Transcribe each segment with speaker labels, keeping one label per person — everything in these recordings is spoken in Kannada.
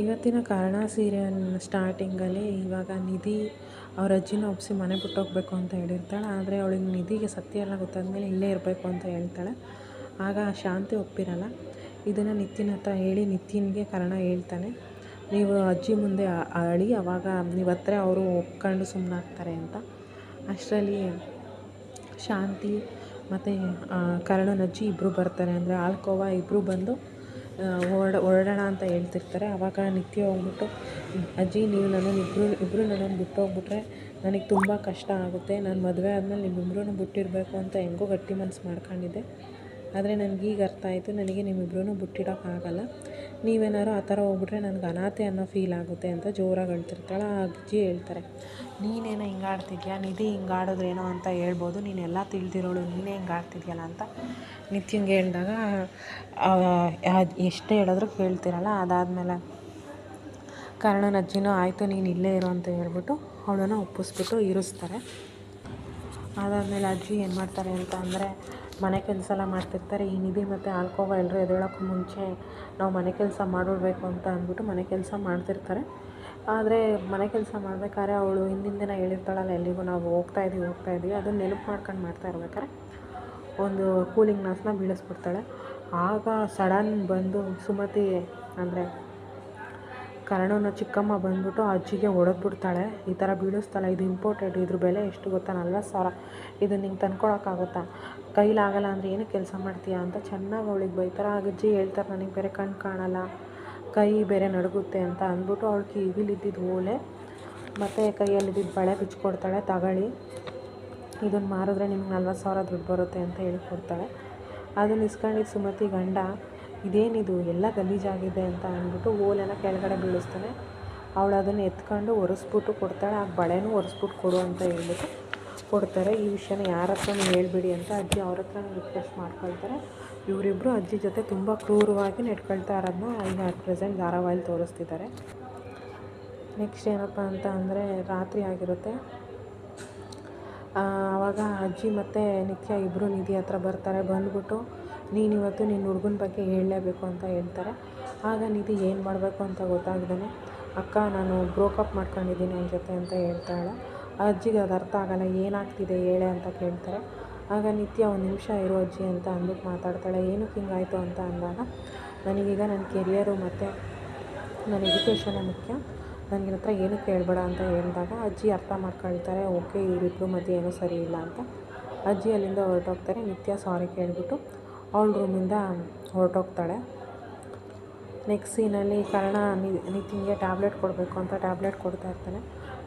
Speaker 1: ಇವತ್ತಿನ ಕರ್ಣ ಸೀರಿಯಲ್ ಸ್ಟಾರ್ಟಿಂಗಲ್ಲಿ ಇವಾಗ ನಿಧಿ ಅವ್ರ ಅಜ್ಜಿನ ಒಪ್ಪಿಸಿ ಮನೆ ಬಿಟ್ಟೋಗ್ಬೇಕು ಅಂತ ಹೇಳಿರ್ತಾಳೆ. ಆದರೆ ಅವಳಿಗೆ ನಿಧಿಗೆ ಸತ್ಯ ಎಲ್ಲ ಗೊತ್ತಾದ್ಮೇಲೆ ಇಲ್ಲೇ ಇರಬೇಕು ಅಂತ ಹೇಳ್ತಾಳೆ. ಆಗ ಶಾಂತಿ ಒಪ್ಪಿರಲ್ಲ. ಇದನ್ನು ನಿತಿನ್ ಹತ್ರ ಹೇಳಿ ನಿತಿನ್ಗೆ ಕರ್ಣ ಹೇಳ್ತಾನೆ, ನೀವು ಅಜ್ಜಿ ಮುಂದೆ ಅಳಿ, ಅವಾಗ ನೀವು ಹತ್ರ ಅವರು ಒಪ್ಕೊಂಡು ಸುಮ್ಮನಾಗ್ತಾರೆ ಅಂತ. ಅಷ್ಟರಲ್ಲಿ ಶಾಂತಿ ಮತ್ತು ಕರ್ಣನ ಅಜ್ಜಿ ಇಬ್ಬರು ಬರ್ತಾರೆ. ಅಂದರೆ ಆಲ್ಕೋವ ಇಬ್ಬರು ಬಂದು ಹೊರಡೋಣ ಅಂತ ಹೇಳ್ತಿರ್ತಾರೆ. ಆವಾಗ ನಿತ್ಯ ಹೋಗ್ಬಿಟ್ಟು, ಅಜ್ಜಿ ನೀವು ನನ್ನನ್ನು ಇಬ್ಬರು ನನ್ನನ್ನು ಬಿಟ್ಟು ಹೋಗ್ಬಿಟ್ರೆ ನನಗೆ ತುಂಬ ಕಷ್ಟ ಆಗುತ್ತೆ. ನಾನು ಮದುವೆ ಆದಮೇಲೆ ನಿಮ್ಮಿಬ್ಬರೂ ಬಿಟ್ಟಿರಬೇಕು ಅಂತ ಹೆಂಗೋ ಗಟ್ಟಿ ಮನಸ್ಸು ಮಾಡ್ಕೊಂಡಿದ್ದೆ. ಆದರೆ ನನಗೀಗ ಅರ್ಥ ಆಯಿತು, ನನಗೆ ನಿಮ್ಮಿಬ್ಬರೂ ಬಿಟ್ಟಿಡೋಕ್ಕಾಗಲ್ಲ. ನೀವೇನಾದ್ರು ಆ ಥರ ಹೋಗ್ಬಿಟ್ರೆ ನನಗೆ ಅನಾಥೆ ಅನ್ನೋ ಫೀಲ್ ಆಗುತ್ತೆ ಅಂತ ಜೋರಾಗಿ ಹೇಳ್ತಿರ್ತಾಳೆ. ಆ ಅಜ್ಜಿ ಹೇಳ್ತಾರೆ, ನೀನೇನೋ ಹಿಂಗೆ ಆಡ್ತಿದ್ಯಾ, ನಿಧಿ ಹಿಂಗೆ ಆಡೋದ್ರೇನೋ ಅಂತ ಹೇಳ್ಬೋದು, ನೀನೆಲ್ಲ ತಿಳಿದಿರೋಳು, ನೀನೇ ಹಿಂಗೆ ಆಡ್ತಿದ್ಯಲ್ಲ ಅಂತ ನಿತ್ಯಂಗೆ ಹೇಳಿದಾಗ ಎಷ್ಟೇ ಹೇಳಿದ್ರು ಕೇಳ್ತಿರಲ್ಲ. ಅದಾದಮೇಲೆ ಕರ್ಣನ ಅಜ್ಜಿನೂ ಆಯಿತು ನೀನು ಇಲ್ಲೇ ಇರೋ ಅಂತ ಹೇಳ್ಬಿಟ್ಟು ಅವಳನ್ನು ಒಪ್ಪಿಸ್ಬಿಟ್ಟು ಇರಿಸ್ತಾರೆ. ಅದಾದಮೇಲೆ ಅಜ್ಜಿ ಏನು ಮಾಡ್ತಾರೆ ಅಂತ ಅಂದರೆ, ಮನೆ ಕೆಲಸ ಎಲ್ಲ ಮಾಡ್ತಿರ್ತಾರೆ. ಈ ನಿಧಿ ಮತ್ತು ಆಲ್ಕೋವ ಎಲ್ಲರೂ ಎದ್ದೇಳೋಕ್ಕೂ ಮುಂಚೆ ನಾವು ಮನೆ ಕೆಲಸ ಮಾಡಿಬಿಡ್ಬೇಕು ಅಂತ ಅಂದ್ಬಿಟ್ಟು ಮನೆ ಕೆಲಸ ಮಾಡ್ತಿರ್ತಾರೆ. ಆದರೆ ಮನೆ ಕೆಲಸ ಮಾಡ್ಬೇಕಾದ್ರೆ ಅವಳು ಹಿಂದಿನ ದಿನ ಹೇಳಿರ್ತಾಳಲ್ಲ, ಎಲ್ಲಿಗೂ ನಾವು ಹೋಗ್ತಾ ಇದ್ದೀವಿ ಅದನ್ನು ನೆನಪು ಮಾಡ್ಕೊಂಡು ಮಾಡ್ತಾ ಇರ್ಬೇಕಾದ್ರೆ ಒಂದು ಕೂಲಿಂಗ್ ಗ್ಲಾಸ್ನ ಬೀಳಿಸ್ಬಿಡ್ತಾಳೆ. ಆಗ ಸಡನ್ ಬಂದು ಸುಮತಿ ಅಂದರೆ ಕರ್ಣನ ಚಿಕ್ಕಮ್ಮ ಬಂದ್ಬಿಟ್ಟು ಅಜ್ಜಿಗೆ ಹೊಡೆದ್ಬಿಡ್ತಾಳೆ. ಈ ಥರ ಬೀಳಿಸ್ತಾಳೆ, ಇದು ಇಂಪಾರ್ಟೆಂಟ್, ಇದ್ರ ಬೆಲೆ ಎಷ್ಟು ಗೊತ್ತಾ, 40,000, ಇದನ್ನು ನಿಂಗೆ ತಂದ್ಕೊಳಕ್ಕಾಗುತ್ತಾ, ಕೈಲಾಗಲ್ಲ ಅಂದರೆ ಏನಕ್ಕೆ ಕೆಲಸ ಮಾಡ್ತೀಯಾ ಅಂತ ಚೆನ್ನಾಗಿ ಅವಳಿಗೆ ಬೈತಾರೆ. ಆಗ ಅಜ್ಜಿ ಹೇಳ್ತಾರೆ, ನನಗೆ ಬೇರೆ ಕಣ್ಣು ಕಾಣಲ್ಲ, ಕೈ ಬೇರೆ ನಡುಗುತ್ತೆ ಅಂತ ಅಂದ್ಬಿಟ್ಟು ಅವಳು ಕಿವಿಲಿದ್ದಿದ್ದು ಓಲೆ ಮತ್ತು ಕೈಯಲ್ಲಿದ್ದಿದ್ದು ಬಳೆ ಬಿಚ್ಕೊಡ್ತಾಳೆ. ತಗೊಳ್ಳಿ, ಇದನ್ನು ಮಾರಿದ್ರೆ ನಿಮ್ಗೆ 40,000 ದುಡ್ಡು ಬರುತ್ತೆ ಅಂತ ಹೇಳಿ ಕೊಡ್ತಾಳೆ. ಅದನ್ನು ಇಸ್ಕೊಂಡಿದ್ದು ಸುಮತಿ ಗಂಡ, ಇದೇನಿದು ಎಲ್ಲ ಗಲೀಜಾಗಿದೆ ಅಂತ ಅಂದ್ಬಿಟ್ಟು ಓಲೆನ ಕೆಳಗಡೆ ಬೀಳಿಸ್ತಾನೆ. ಅವಳು ಅದನ್ನು ಎತ್ಕೊಂಡು ಒರೆಸ್ಬಿಟ್ಟು ಕೊಡ್ತಾಳೆ. ಆ ಬಳೆನೂ ಒರೆಸ್ಬಿಟ್ಟು ಕೊಡು ಅಂತ ಹೇಳ್ಬಿಟ್ಟು ಕೊಡ್ತಾರೆ. ಈ ವಿಷಯನ ಯಾರ ಹತ್ರನೂ ಹೇಳ್ಬಿಡಿ ಅಂತ ಅಜ್ಜಿ ಅವ್ರ ಹತ್ರ ರಿಕ್ವೆಸ್ಟ್ ಮಾಡ್ಕೊಳ್ತಾರೆ. ಇವರಿಬ್ಬರು ಅಜ್ಜಿ ಜೊತೆ ತುಂಬ ಕ್ರೂರವಾಗಿ ನಡ್ಕೊಳ್ತಾ ಇರೋದನ್ನ ಈಗ ಅಟ್ ಪ್ರೆಸೆಂಟ್ ಧಾರಾವಾಹಿಲಿ ತೋರಿಸ್ತಿದ್ದಾರೆ. ನೆಕ್ಸ್ಟ್ ಏನಪ್ಪ ಅಂತ ಅಂದರೆ, ರಾತ್ರಿ ಆಗಿರುತ್ತೆ. ಆವಾಗ ಅಜ್ಜಿ ಮತ್ತು ನಿತ್ಯ ಇಬ್ಬರು ನಿಧಿ ಹತ್ರ ಬರ್ತಾರೆ. ಬಂದ್ಬಿಟ್ಟು ನೀನಿವತ್ತು ನಿನ್ನ ಹುಡುಗನ ಬಗ್ಗೆ ಹೇಳಲೇಬೇಕು ಅಂತ ಹೇಳ್ತಾರೆ. ಆಗ ನಿಧಿ ಏನು ಮಾಡಬೇಕು ಅಂತ ಗೊತ್ತಾಗ್ದೇ, ಅಕ್ಕ ನಾನು ಬ್ರೋಕಪ್ ಮಾಡ್ಕೊಂಡಿದ್ದೀನಿ ಅವನ ಜೊತೆ ಅಂತ ಹೇಳ್ತಾಳೆ. ಅಜ್ಜಿಗೆ ಅದು ಅರ್ಥ ಆಗಲ್ಲ, ಏನಾಗ್ತಿದೆ ಹೇಳೆ ಅಂತ ಕೇಳ್ತಾರೆ. ಆಗ ನಿತ್ಯ ಒಂದು ನಿಮಿಷ ಇರೋ ಅಜ್ಜಿ ಅಂತ ಅಂದ್ಬಿಟ್ಟು ಮಾತಾಡ್ತಾಳೆ. ಏನಕ್ಕೆ ಹಿಂಗಾಯಿತು ಅಂತ ಅಂದಾಗ, ನನಗೀಗ ನನ್ನ ಕೆರಿಯರು ಮತ್ತು ನನ್ನ ಎಜುಕೇಷನೇ ಮುಖ್ಯ, ನನಗಿನ ಹತ್ರ ಏನೂ ಕೇಳಬೇಡ ಅಂತ ಹೇಳಿದಾಗ ಅಜ್ಜಿ ಅರ್ಥ ಮಾಡ್ಕೊಳ್ತಾರೆ. ಓಕೆ, ಇವರಿಬ್ಬರು ಮಧ್ಯೆ ಏನೂ ಸರಿ ಇಲ್ಲ ಅಂತ. ಅಜ್ಜಿ ಅಲ್ಲಿಂದ ಹೊರಟೋಗ್ತಾರೆ. ನಿತ್ಯ ಸಾರಿ ಕೇಳಿಬಿಟ್ಟು ಅವಳ ರೂಮಿಂದ ಹೊರಟೋಗ್ತಾಳೆ. ನೆಕ್ಸ್ಟ್ ಸೀನಲ್ಲಿ ಕರ್ಣ ನಿತಿನ್ಗೆ ಟ್ಯಾಬ್ಲೆಟ್ ಕೊಡಬೇಕು ಅಂತ ಟ್ಯಾಬ್ಲೆಟ್ ಕೊಡ್ತಾ ಇರ್ತಾನೆ.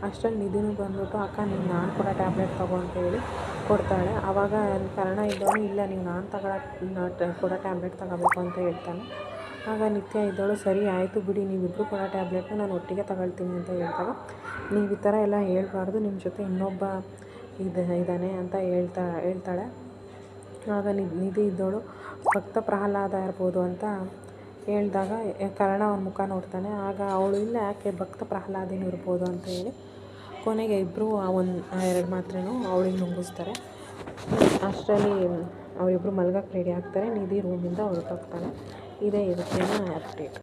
Speaker 1: ಅಷ್ಟರಲ್ಲಿ ನಿಧಿನೂ ಬಂದ್ಬಿಟ್ಟು, ಅಕ್ಕ ನೀವು ನಾನು ಕೂಡ ಟ್ಯಾಬ್ಲೆಟ್ ತಗೋ ಅಂತ ಹೇಳಿ ಕೊಡ್ತಾಳೆ. ಆವಾಗ ಕರ್ಣ ಇದ್ದವನು, ಇಲ್ಲ ನೀವು ನಾನು ಕೂಡ ಟ್ಯಾಬ್ಲೆಟ್ ತಗೋಬೇಕು ಅಂತ ಹೇಳ್ತಾನೆ. ಆಗ ನಿತ್ಯ ಇದ್ದವಳು, ಸರಿ ಆಯಿತು ಬಿಡಿ, ನೀವಿಬ್ಬರು ಕೂಡ ಟ್ಯಾಬ್ಲೆಟ್ನ ನಾನು ಒಟ್ಟಿಗೆ ತಗೊಳ್ತೀನಿ ಅಂತ ಹೇಳ್ದಾಗ, ನೀವು ಈ ಥರ ಎಲ್ಲ ಹೇಳ್ಬಾರ್ದು, ನಿಮ್ಮ ಜೊತೆ ಇನ್ನೊಬ್ಬ ಇದ್ದಾನೆ ಅಂತ ಹೇಳ್ತಾಳೆ. ಆಗ ನಿಧಿ ಇದ್ದವಳು, ಭಕ್ತ ಪ್ರಹ್ಲಾದ ಇರ್ಬೋದು ಅಂತ ಹೇಳಿದಾಗ ಕರ್ಣ ಅವನ ಮುಖ ನೋಡ್ತಾನೆ. ಆಗ ಅವಳು, ಇಲ್ಲ ಯಾಕೆ ಭಕ್ತ ಪ್ರಹ್ಲಾದನೂ ಇರ್ಬೋದು ಅಂತ ಹೇಳಿ ಕೊನೆಗೆ ಇಬ್ಬರು ಎರಡು ಮಾತ್ರೆನೂ ಅವಳಿಗೆ ನುಂಗಿಸ್ತಾರೆ. ಅಷ್ಟರಲ್ಲಿ ಅವರಿಬ್ಬರು ಮಲ್ಗಕ್ಕೆ ರೆಡಿ ಆಗ್ತಾರೆ. ನಿಧಿ ರೂಮಿಂದ ಹೊರಟೋಗ್ತಾಳೆ. ಇದೇ ಇವತ್ತಿನ ಅಪ್ಡೇಟ್.